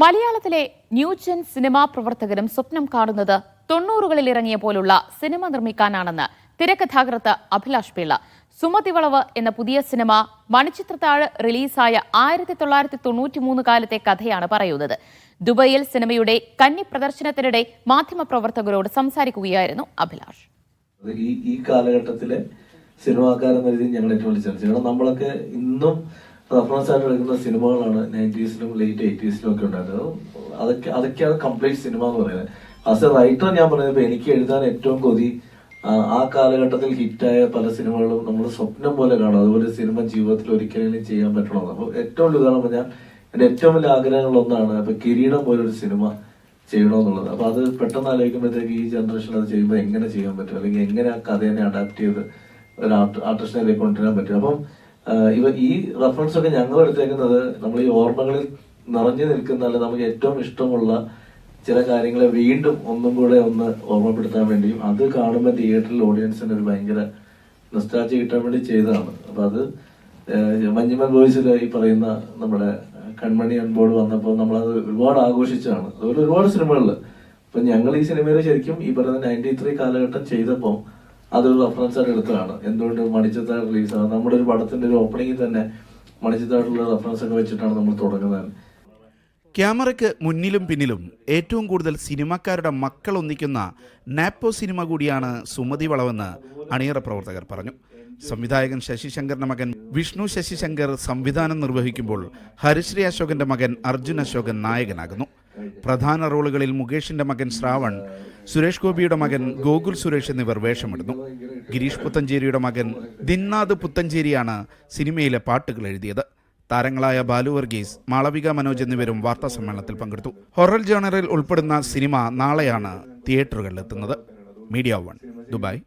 മലയാളത്തിലെ new gen cinema പ്രവർത്തകരും സ്വപ്നം കാണുന്നത് 90കളിൽ ഇറങ്ങിയ പോലുള്ള സിനിമ നിർമ്മിക്കാനാണെന്ന് തിരക്കഥാകൃത്ത് അഭിലാഷ് പിള്ള. സുമതിവളവ് എന്ന പുതിയ സിനിമ മണിച്ചിത്രത്താഴ് റിലീസായ 1993 കാലത്തെ കഥയാണ് പറയുന്നത്. ദുബൈയിൽ സിനിമയുടെ കന്നി പ്രദർശനത്തിനിടെ മാധ്യമപ്രവർത്തകരോട് സംസാരിക്കുകയായിരുന്നു അഭിലാഷ്. ഈ കാലഘട്ടത്തിലെ സിനിമാക്കാരെന്ന രീതിയിൽ ഞങ്ങൾ ഏറ്റവും വലിയ ചർച്ച ചെയ്യണം. നമ്മളൊക്കെ ഇന്നും റഫറൻസ് ആയിട്ട് എടുക്കുന്ന സിനിമകളാണ് 90s-ലും ലേറ്റ് 80s-ലും ഒക്കെ ഉണ്ടായിരുന്നത്. അതൊക്കെയാണ് കംപ്ലീറ്റ് സിനിമ എന്ന് പറയുന്നത്. ആസ് എ റൈറ്റർ ഞാൻ പറയുന്നത് എനിക്ക് എഴുതാൻ ഏറ്റവും കൊതി ആ കാലഘട്ടത്തിൽ ഹിറ്റായ പല സിനിമകളും നമ്മൾ സ്വപ്നം പോലെ കാണും. അതുപോലെ സിനിമ ജീവിതത്തിൽ ഒരിക്കലും ചെയ്യാൻ പറ്റണമെന്ന്. അപ്പോൾ ഏറ്റവും വലിയ ഉദാഹരണം പറഞ്ഞാൽ എൻ്റെ ഏറ്റവും വലിയ ആഗ്രഹങ്ങളൊന്നാണ് അപ്പൊ കിരീടം പോലൊരു സിനിമ ചെയ്യണമെന്നുള്ളത്. അപ്പൊ അത് പെട്ടെന്ന് ആലോചിക്കുമ്പോഴത്തേക്ക് ഈ ജനറേഷൻ അത് ചെയ്യുമ്പോൾ എങ്ങനെ ചെയ്യാൻ പറ്റും, അല്ലെങ്കിൽ എങ്ങനെ ആ കഥയെ അഡാപ്റ്റ് ചെയ്ത് ഒരു ആർട്ടിസ്റ്റിനെ കൊണ്ടുവരാൻ പറ്റും. അപ്പം ഈ റെഫറൻസ് ഒക്കെ ഞങ്ങൾ എടുത്തേക്കുന്നത് നമ്മൾ ഈ ഓർമ്മകളിൽ നിറഞ്ഞു നിൽക്കുന്ന, അല്ലെങ്കിൽ നമുക്ക് ഏറ്റവും ഇഷ്ടമുള്ള ചില കാര്യങ്ങളെ വീണ്ടും ഒന്നും കൂടെ ഒന്ന് ഓർമ്മപ്പെടുത്താൻ വേണ്ടിയും അത് കാണുമ്പോൾ തിയേറ്ററിൽ ഓഡിയൻസിന് ഒരു ഭയങ്കര നൊസ്റ്റാൾജിയ കിട്ടാൻ വേണ്ടി ചെയ്തതാണ്. അപ്പൊ അത് മഞ്ഞുമൽ ബോയ്സിൽ ഈ പറയുന്ന നമ്മുടെ കൺമണി അൺബോർഡ് വന്നപ്പോൾ നമ്മളത് ഒരുപാട് ആഘോഷിച്ചാണ്. അതുപോലെ ഒരുപാട് സിനിമകളിൽ ഇപ്പൊ ഞങ്ങൾ ഈ സിനിമയിൽ ശരിക്കും ഈ പറയുന്ന 93 കാലഘട്ടം ചെയ്തപ്പോൾ അതൊരു റെഫറൻസ് ആയിട്ട് എടുത്തതാണ്. എന്തുകൊണ്ട് മണിച്ചിത്രത്താഴ് റിലീസാണ്, നമ്മുടെ ഒരു പടത്തിന്റെ ഒരു ഓപ്പണിംഗിൽ തന്നെ മണിച്ചിത്രത്താഴിലുള്ള റെഫറൻസ് ഒക്കെ വെച്ചിട്ടാണ് നമ്മൾ തുടങ്ങുന്നത്. ക്യാമറയ്ക്ക് മുന്നിലും പിന്നിലും ഏറ്റവും കൂടുതൽ സിനിമാക്കാരുടെ മക്കൾ ഒന്നിക്കുന്ന നാപ്പോ സിനിമ കൂടിയാണ് സുമതി വളവെന്ന് അണിയറ പ്രവർത്തകർ പറഞ്ഞു. സംവിധായകൻ ശശിശങ്കറിന്റെ മകൻ വിഷ്ണു ശശിശങ്കർ സംവിധാനം നിർവഹിക്കുമ്പോൾ ഹരിശ്രീ അശോകന്റെ മകൻ അർജുൻ അശോകൻ നായകനാകുന്നു. പ്രധാന റോളുകളിൽ മുകേഷിന്റെ മകൻ ശ്രാവൺ, സുരേഷ് ഗോപിയുടെ മകൻ ഗോകുൽ സുരേഷ് എന്നിവർ വേഷമിടുന്നു. ഗിരീഷ് പുത്തഞ്ചേരിയുടെ മകൻ ദിൻനാഥ് പുത്തഞ്ചേരിയാണ് സിനിമയിലെ പാട്ടുകൾ എഴുതിയത്. താരങ്ങളായ ബാലു വർഗീസ്, മാളവിക മനോജ് എന്നിവരും വാർത്താ സമ്മേളനത്തിൽ പങ്കെടുത്തു. ഹൊറർ ജോണറിൽ ഉൾപ്പെടുന്ന സിനിമ നാളെയാണ് തിയേറ്ററുകളിലെത്തുന്നത്. Media 1, Dubai.